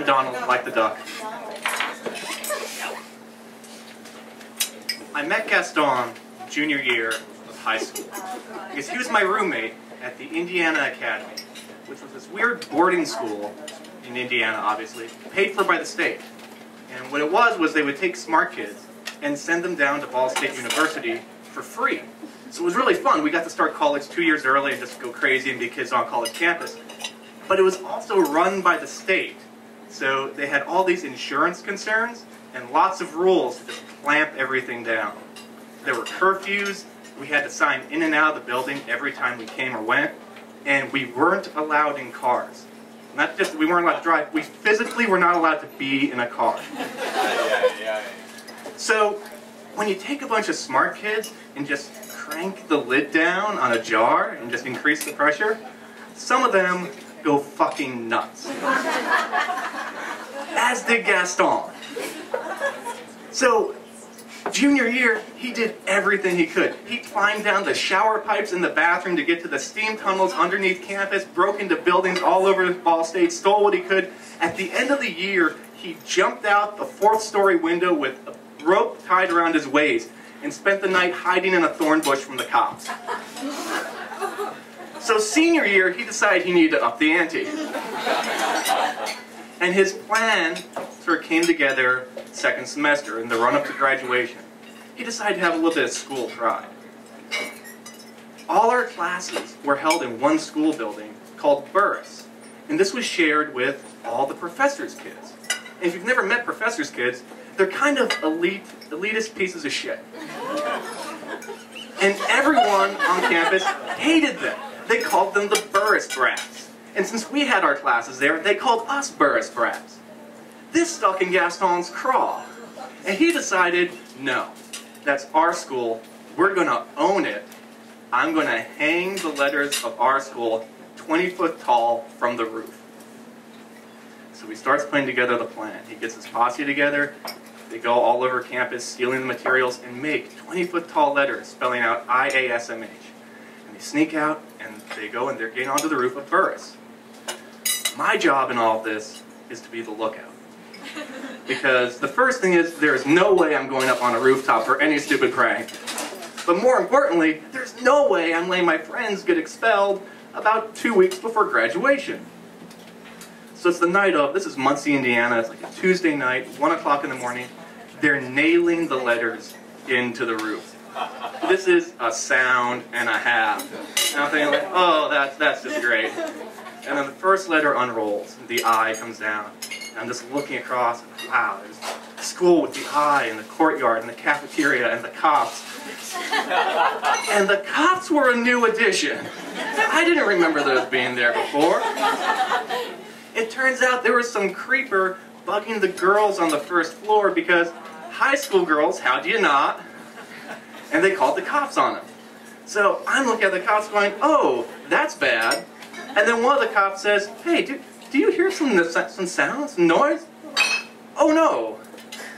I'm Donald, like the duck. I met Gaston junior year of high school because he was my roommate at the Indiana Academy, which was this weird boarding school in Indiana, obviously, paid for by the state. And what it was they would take smart kids and send them down to Ball State University for free. So it was really fun. We got to start college 2 years early and just go crazy and be kids on college campus. But it was also run by the state. So they had all these insurance concerns and lots of rules to just clamp everything down. There were curfews. We had to sign in and out of the building every time we came or went. And we weren't allowed in cars. Not just we weren't allowed to drive, we physically were not allowed to be in a car. So when you take a bunch of smart kids and just crank the lid down on a jar and just increase the pressure, some of them go fucking nuts. As did Gaston. So junior year, he did everything he could. He climbed down the shower pipes in the bathroom to get to the steam tunnels underneath campus, broke into buildings all over Ball State, stole what he could. At the end of the year, he jumped out the 4th-story window with a rope tied around his waist and spent the night hiding in a thorn bush from the cops. So senior year, he decided he needed to up the ante. And his plan sort of came together second semester in the run-up to graduation. He decided to have a little bit of school pride. All our classes were held in one school building called Burris, and this was shared with all the professors' kids. And if you've never met professors' kids, they're kind of elitist pieces of shit. And everyone on campus hated them. They called them the Burris brats. And since we had our classes there, they called us Burris brats. This stuck in Gaston's craw. And he decided, no, that's our school. We're going to own it. I'm going to hang the letters of our school 20 foot tall from the roof. So he starts putting together the plan. He gets his posse together. They go all over campus, stealing the materials, and make 20 foot tall letters spelling out IASMH. And they sneak out, and they go, and they're getting onto the roof of Burris. My job in all of this is to be the lookout. Because the first thing is, there's no way I'm going up on a rooftop for any stupid prank. But more importantly, there's no way I'm letting my friends get expelled about 2 weeks before graduation. So it's the night of, this is Muncie, Indiana, it's like a Tuesday night, 1 o'clock in the morning. They're nailing the letters into the roof. This is a sound and a half. And I'm thinking like, oh, that's just great. And then the first letter unrolls, the I comes down. And I'm just looking across, and wow, there's the school with the I, and the courtyard, and the cafeteria, and the cops. And the cops were a new addition. I didn't remember those being there before. It turns out there was some creeper bugging the girls on the first floor because high school girls, how do you not? And they called the cops on them. So I'm looking at the cops going, oh, that's bad. And then one of the cops says, hey, do you hear some sounds, some noise? Oh no.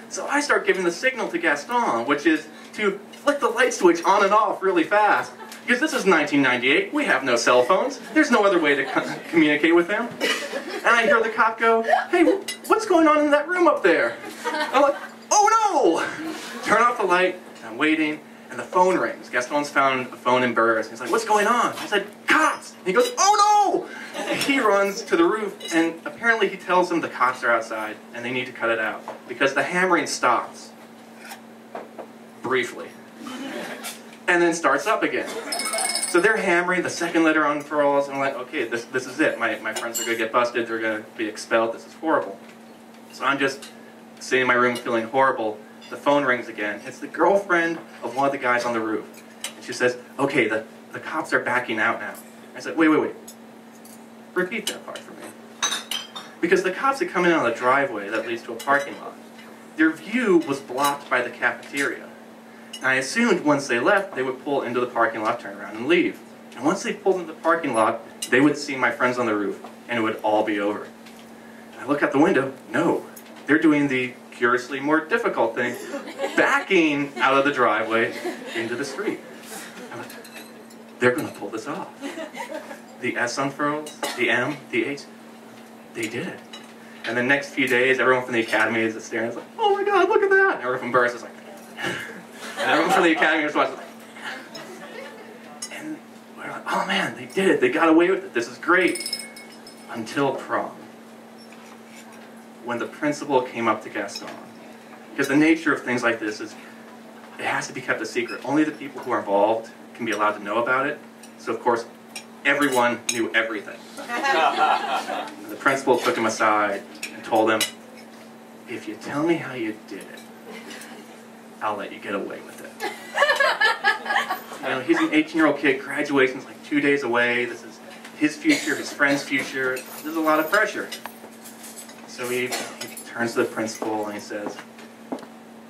So I start giving the signal to Gaston, which is to flick the light switch on and off really fast. Because this is 1998, we have no cell phones. There's no other way to communicate with him. And I hear the cop go, hey, what's going on in that room up there? I'm like, oh no! Turn off the light, and I'm waiting, and the phone rings. Gaston's found a phone in Burris. He's like, what's going on? I said, cops! And he goes, oh no! And he runs to the roof, and apparently he tells them the cops are outside, and they need to cut it out. Because the hammering stops. Briefly. And then starts up again. So they're hammering, the second letter unfurls, and I'm like, okay, this is it. My friends are going to get busted, they're going to be expelled, this is horrible. So I'm just sitting in my room feeling horrible. The phone rings again. It's the girlfriend of one of the guys on the roof. And she says, okay, the cops are backing out now. I said, wait. Repeat that part for me. Because the cops had come in on a driveway that leads to a parking lot. Their view was blocked by the cafeteria. And I assumed once they left, they would pull into the parking lot, turn around, and leave. And once they pulled into the parking lot, they would see my friends on the roof, and it would all be over. And I look out the window, no. They're doing the curiously more difficult thing, backing out of the driveway into the street. I'm like, they're going to pull this off. The S unfurls, the M, the H, they did it. And the next few days, everyone from the academy is just staring, like, oh my God, look at that! And everyone from Burris is like, and everyone from the academy is watching, like, and we're like, oh man, they did it, they got away with it, this is great. Until prom. When the principal came up to Gaston. Because the nature of things like this is, it has to be kept a secret. Only the people who are involved can be allowed to know about it. So of course, everyone knew everything. The principal took him aside and told him, if you tell me how you did it, I'll let you get away with it. You know, he's an 18-year-old kid, graduation's like 2 days away, this is his future, his friend's future, there's a lot of pressure. So he turns to the principal and he says,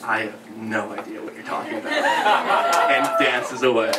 I have no idea what you're talking about, and dances away.